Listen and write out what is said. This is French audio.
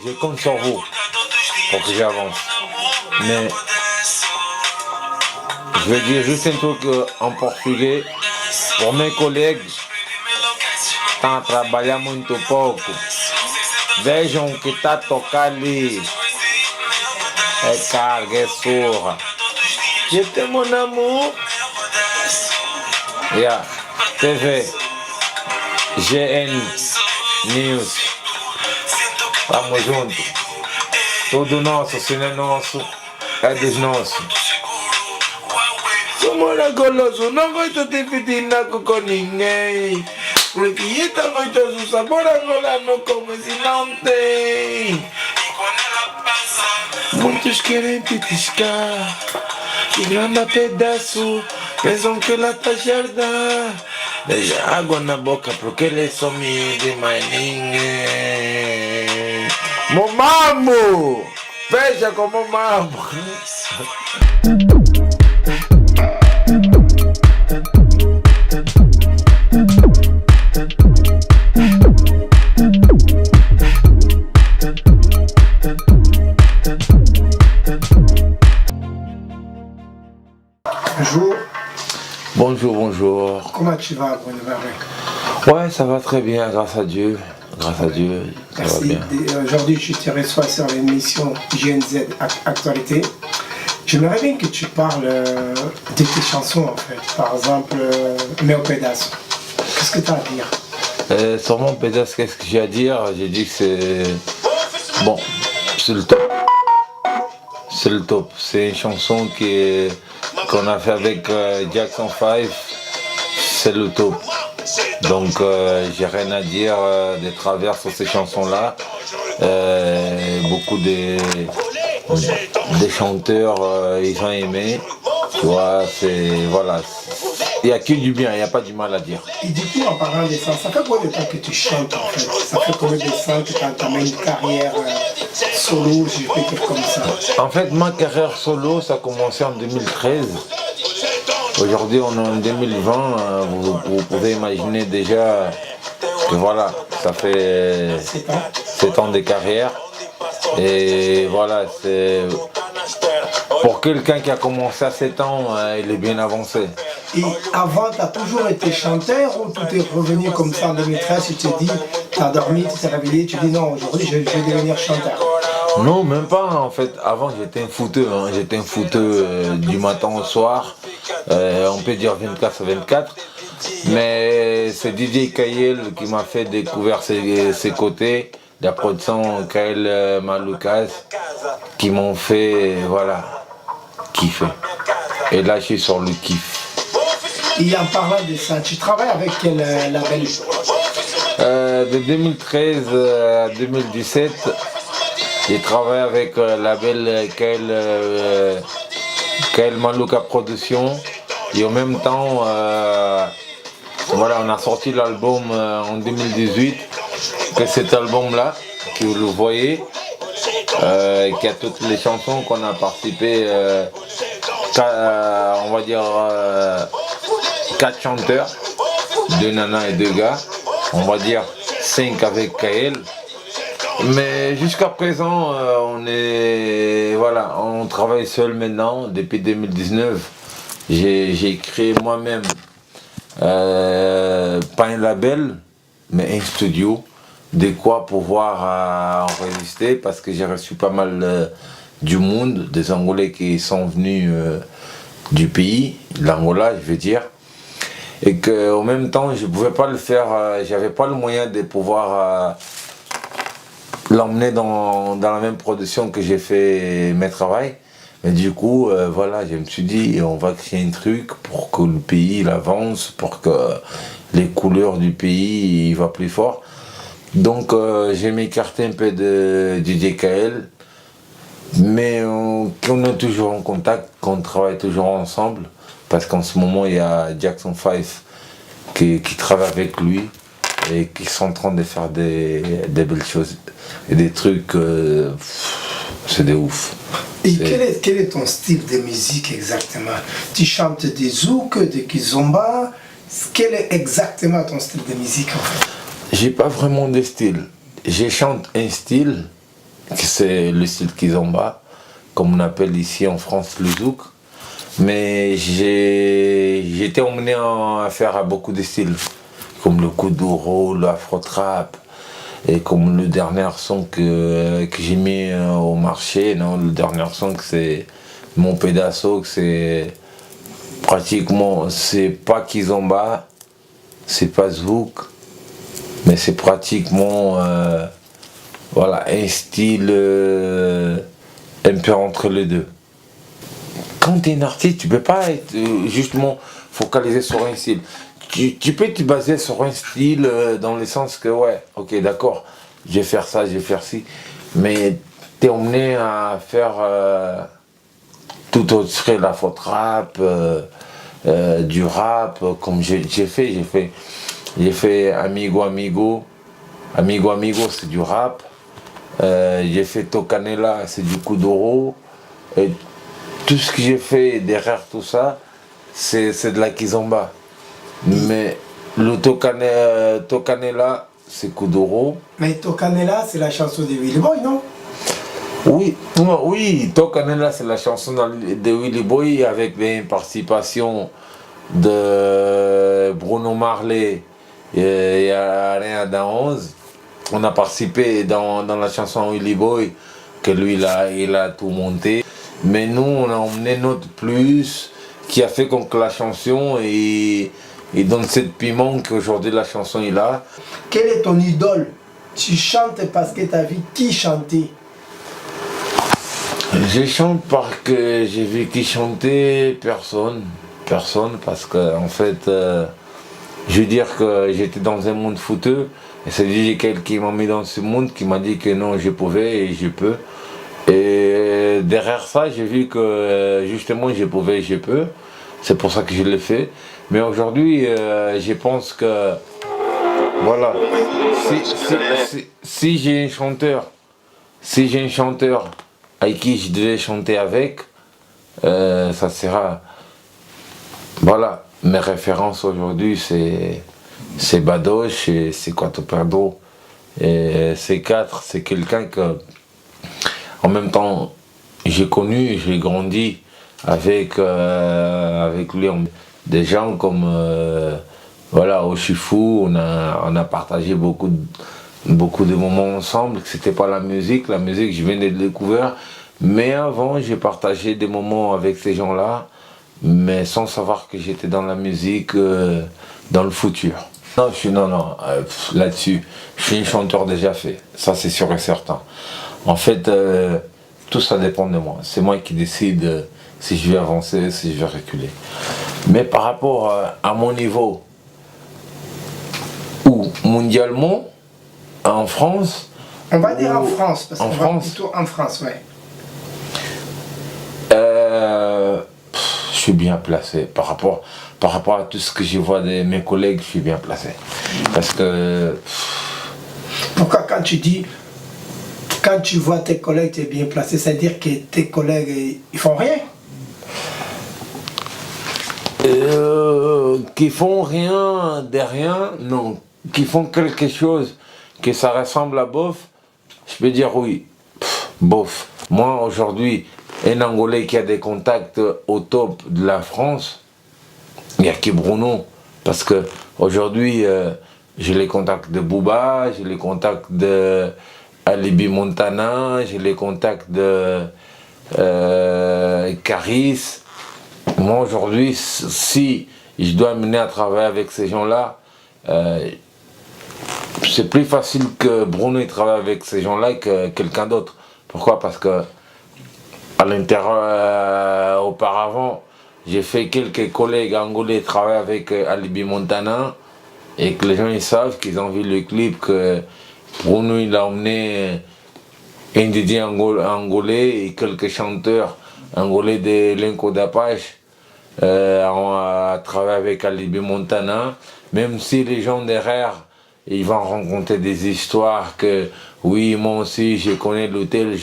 Je compte sur vous pour que j'avance. Mais je vais dire juste un truc en portugais. Pour mes collègues, estão a trabalhar muito pouco. Vejam o que está a tocar ali. É carga, é surra. Je t'aime mon amour. Yeah. TV. GN News. Tamo junto. Tudo nosso, se não é nosso, é dos nossos. Mora goloso, não gosto de pedir nada com ninguém. Porque eu também gosto de sabor, agora não como se não tem. Muitos querem petiscar, que grande pedaço, pensam que ela tá jarda. Deixa água na boca porque ele só me de mais ninguém. Momamo! Veja como mamo! Bonjour. Bonjour, bonjour. Comment tu vas, Bruno? Ouais, ça va très bien, grâce à Dieu. Grâce à Dieu, ça va bien. Aujourd'hui, je te reçois sur l'émission GNZ Actualité. J'aimerais bien que tu parles de tes chansons, en fait. Par exemple, Meu Pedaço. Qu'est-ce que tu as à dire? Sur mon pédace, qu'est-ce que j'ai à dire? J'ai dit que c'est... Bon, c'est le top. C'est le top. C'est une chanson qu'on a fait avec Jackson 5. C'est le top. Donc j'ai rien à dire des travers sur ces chansons-là. Beaucoup des chanteurs, ils ont aimé. Tu vois, c'est... Voilà. Il n'y a que du bien, il n'y a pas du mal à dire. Et du coup, en parlant de ça fait combien de temps que tu chantes en fait? Ça fait combien de temps que tu as entamé une carrière solo, si je peux dire comme ça? En fait, ma carrière solo, ça a commencé en 2013. Aujourd'hui, on est en 2020. Vous pouvez imaginer déjà que voilà, ça fait 7 ans de carrière. Et voilà, c'est... Pour quelqu'un qui a commencé à 7 ans, il est bien avancé. Et avant, tu as toujours été chanteur ou tu t'es revenu comme ça en 2013, tu t'es dit, tu as dormi, tu t'es réveillé, tu dis non, aujourd'hui je vais devenir chanteur? Non, même pas en fait. Avant j'étais un footeux, j'étais un footeux du matin au soir, on peut dire 24/24. Mais c'est DJ Kael qui m'a fait découvrir ses côtés, la production Kael Maloukas, qui m'ont fait, voilà, kiffer. Et là je suis sur le kiff. Et en parlant de ça, tu travailles avec quel label? De 2013 à 2017, j'ai travaillé avec le label Kael Malouka Production. Et en même temps, voilà, on a sorti l'album en 2018. Que cet album-là, que vous le voyez, qui a toutes les chansons qu'on a participé, on va dire 4 chanteurs, 2 nanas et 2 gars, on va dire 5 avec Kael. Mais jusqu'à présent, on travaille seul maintenant depuis 2019. J'ai créé moi-même pas un label, mais un studio, de quoi pouvoir enregistrer, parce que j'ai reçu pas mal du monde, des Angolais qui sont venus du pays, l'Angola je veux dire, et qu'en même temps je ne pouvais pas le faire, j'avais pas le moyen de pouvoir l'emmener dans la même production que j'ai fait mes travaux. Mais du coup, voilà, je me suis dit, on va créer un truc pour que le pays il avance, pour que les couleurs du pays il va plus fort. Donc j'ai m'écarté un peu de DJ Kael, mais on est toujours en contact, qu'on travaille toujours ensemble, parce qu'en ce moment il y a Jackson 5 qui travaille avec lui et qui sont en train de faire des belles choses et des trucs, c'est des ouf. Et quel est ton style de musique exactement? Tu chantes des zouk, des kizomba? Quel est exactement ton style de musique en fait? J'ai pas vraiment de style. Je chante un style c'est le style kizomba, comme on appelle ici en France le zouk. Mais j'ai été emmené à faire beaucoup de styles, comme le kuduro, l'afro-trap, et comme le dernier son que j'ai mis au marché, non, le dernier son que c'est Mon Pedasso, que c'est pratiquement, c'est pas kizomba, c'est pas zouk, mais c'est pratiquement voilà, un style un peu entre les deux. Quand tu es un artiste, tu peux pas être justement focalisé sur un style. Tu peux te baser sur un style dans le sens que, ouais, ok, d'accord, je vais faire ça, je vais faire ci, mais tu es emmené à faire tout autre, la faute rap, du rap, comme j'ai fait Amigo Amigo. Amigo Amigo, c'est du rap. J'ai fait Tocanela, c'est du kuduro. Et tout ce que j'ai fait derrière tout ça, c'est de la kizomba. Mais le Tocanela, c'est kuduro. Mais Tocanela, c'est la chanson de Willy Boy, non? Oui, Tocanela, c'est la chanson de Willy Boy avec les participations de Bruno Marley et Rien dans 11. On a participé dans la chanson Willy Boy, que lui il a tout monté. Mais nous, on a emmené notre plus, qui a fait que la chanson et donne cette piment qu'aujourd'hui la chanson il a. Quel est ton idole? Tu chantes parce que tu as vu qui chanter? Je chante parce que j'ai vu qui chantait, personne, parce que en fait, je veux dire que j'étais dans un monde fouteux, et c'est quelqu'un qui m'a mis dans ce monde, qui m'a dit que non, je pouvais et je peux. Et derrière ça, j'ai vu que justement je pouvais et je peux. C'est pour ça que je l'ai fait. Mais aujourd'hui, je pense que, voilà, si j'ai un chanteur, avec qui je devais chanter avec, ça sera, voilà, mes références aujourd'hui c'est Badoche et c'est Kwato Perdot. Et C4, c'est quelqu'un que, en même temps, j'ai connu, j'ai grandi avec lui. Des gens comme voilà, Oshifou, on a partagé beaucoup de moments ensemble. C'était pas la musique je venais de découvrir. Mais avant, j'ai partagé des moments avec ces gens-là, mais sans savoir que j'étais dans la musique, dans le futur. Non, là-dessus, je suis un chanteur déjà fait, ça c'est sûr et certain. En fait, tout ça dépend de moi. C'est moi qui décide si je vais avancer, si je vais reculer. Mais par rapport à mon niveau, ou mondialement, en France... On va dire en France, parce qu'on va plutôt en France, ouais. Je suis bien placé par rapport à tout ce que je vois de mes collègues, je suis bien placé. Parce que... Pourquoi quand tu vois tes collègues, tu es bien placé, c'est-à-dire que tes collègues, ils font rien? Qui font rien de rien, non. Qui font quelque chose que ça ressemble à bof, je peux dire oui, bof. Moi aujourd'hui, un Angolais qui a des contacts au top de la France, il n'y a que Bruno. Parce que aujourd'hui, j'ai les contacts de Booba, j'ai les contacts de Alibi Montana, j'ai les contacts de Caris. Moi aujourd'hui, si je dois mener à travailler avec ces gens-là, c'est plus facile que Bruno travaille avec ces gens-là que quelqu'un d'autre. Pourquoi? Parce que à l'intérieur, auparavant, j'ai fait quelques collègues angolais travailler avec Alibi Montana, et que les gens ils savent qu'ils ont vu le clip que Bruno il a emmené un DJ angolais et quelques chanteurs angolais de l'Inco d'Apache à travailler avec Alibi Montana, même si les gens derrière ils vont rencontrer des histoires que oui, moi aussi je connais l'hôtel.